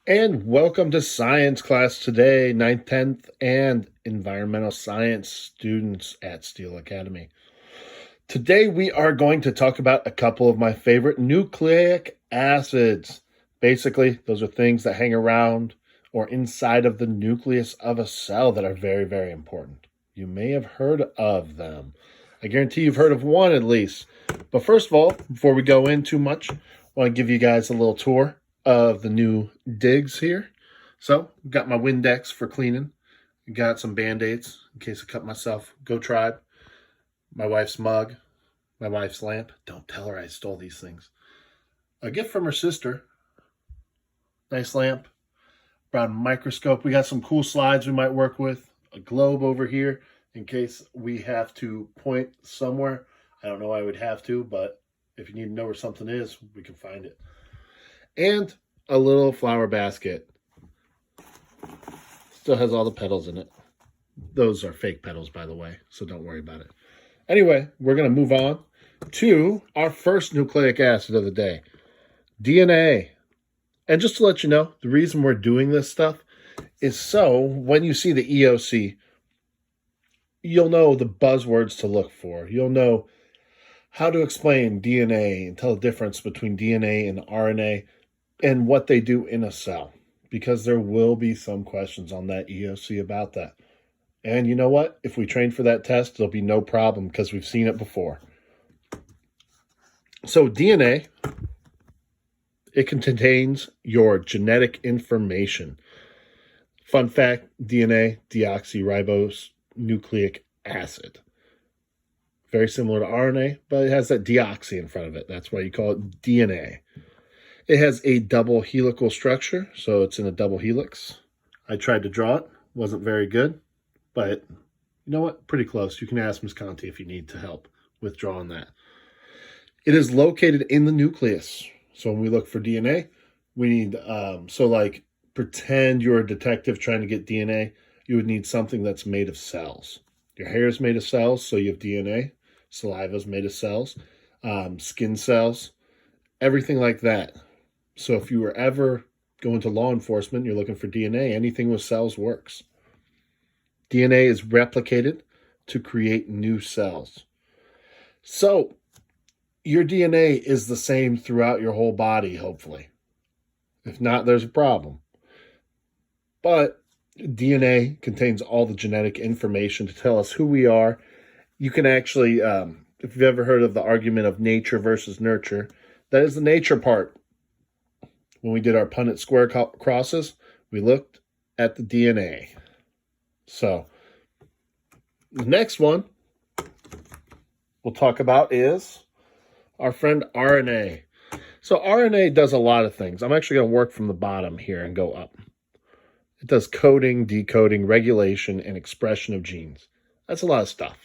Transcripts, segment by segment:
And welcome to science class today, 9th, 10th, and environmental science students at Steel Academy. Today we are going to talk about a couple of my favorite nucleic acids. Basically, those are things that hang around or inside of the nucleus of a cell that are very, very important. You may have heard of them. I guarantee you've heard of one at least. But first of all, before we go in too much, I want to give you guys a little tour of the new digs here. So, got my Windex for cleaning. Got some Band-Aids in case I cut myself. Go Tribe. My wife's mug. My wife's lamp. Don't tell her I stole these things. A gift from her sister. Nice lamp. Brought a microscope. We got some cool slides we might work with. A globe over here in case we have to point somewhere. I don't know why I would have to, but if you need to know where something is, we can find it. And a little flower basket. Still has all the petals in it. Those are fake petals, by the way, so don't worry about it. Anyway, we're going to move on to our first nucleic acid of the day, DNA. And just to let you know, the reason we're doing this stuff is so when you see the EOC, you'll know the buzzwords to look for. You'll know how to explain DNA and tell the difference between DNA and RNA and what they do in a cell, because there will be some questions on that EOC about that. And you know what? If we train for that test, there'll be no problem because we've seen it before. So DNA, it contains your genetic information. Fun fact, DNA, deoxyribose nucleic acid. Very similar to RNA, but it has that deoxy in front of it. That's why you call it DNA. It has a double helical structure, so it's in a double helix. I tried to draw it. Wasn't very good, but you know what? Pretty close. You can ask Ms. Conti if you need to help with drawing that. It is located in the nucleus. So when we look for DNA, we need, pretend you're a detective trying to get DNA. You would need something that's made of cells. Your hair is made of cells, so you have DNA. Saliva is made of cells. Skin cells. Everything like that. So if you were ever going to law enforcement, you're looking for DNA, anything with cells works. DNA is replicated to create new cells. So your DNA is the same throughout your whole body, hopefully. If not, there's a problem. But DNA contains all the genetic information to tell us who we are. You can actually, if you've ever heard of the argument of nature versus nurture, that is the nature part. When we did our Punnett square crosses, we looked at the DNA. So, the next one we'll talk about is our friend RNA. So, RNA does a lot of things. I'm actually going to work from the bottom here and go up. It does coding, decoding, regulation, and expression of genes. That's a lot of stuff.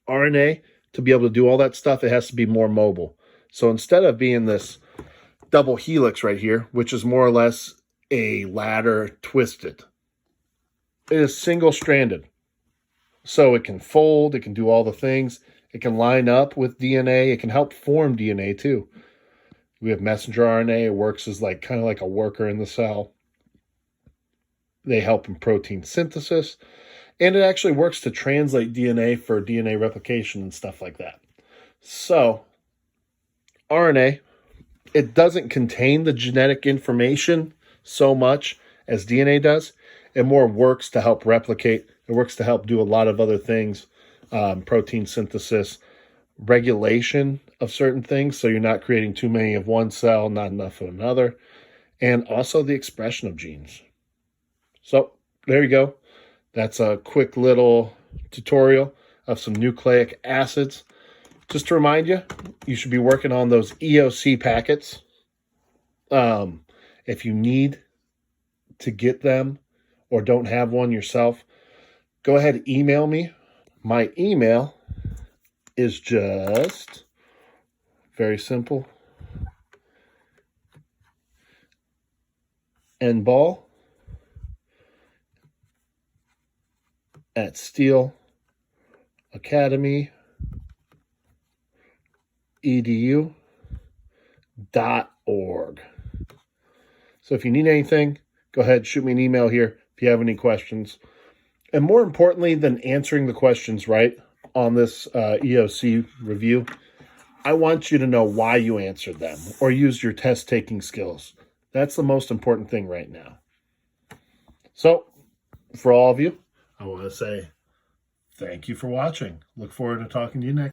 RNA, to be able to do all that stuff, it has to be more mobile. So instead of being this double helix right here, which is more or less a ladder twisted, it is single-stranded. So it can fold, it can do all the things. It can line up with DNA. It can help form DNA too. We have messenger RNA. It works as kind of like a worker in the cell. They help in protein synthesis. And it actually works to translate DNA for DNA replication and stuff like that. So RNA, it doesn't contain the genetic information so much as DNA does. It more works to help replicate. It works to help do a lot of other things, protein synthesis, regulation of certain things, so you're not creating too many of one cell, not enough of another, and also the expression of genes. So there you go. That's a quick little tutorial of some nucleic acids. Just to remind you, you should be working on those EOC packets. If you need to get them or don't have one yourself, go ahead and email me. My email is just very simple. nball at Steel Academy edu.org. So if you need anything, go ahead, shoot me an email here if you have any questions. And more importantly than answering the questions right on this EOC review, I want you to know why you answered them or used your test-taking skills. That's the most important thing right now. So, for all of you, I want to say thank you for watching. Look forward to talking to you next.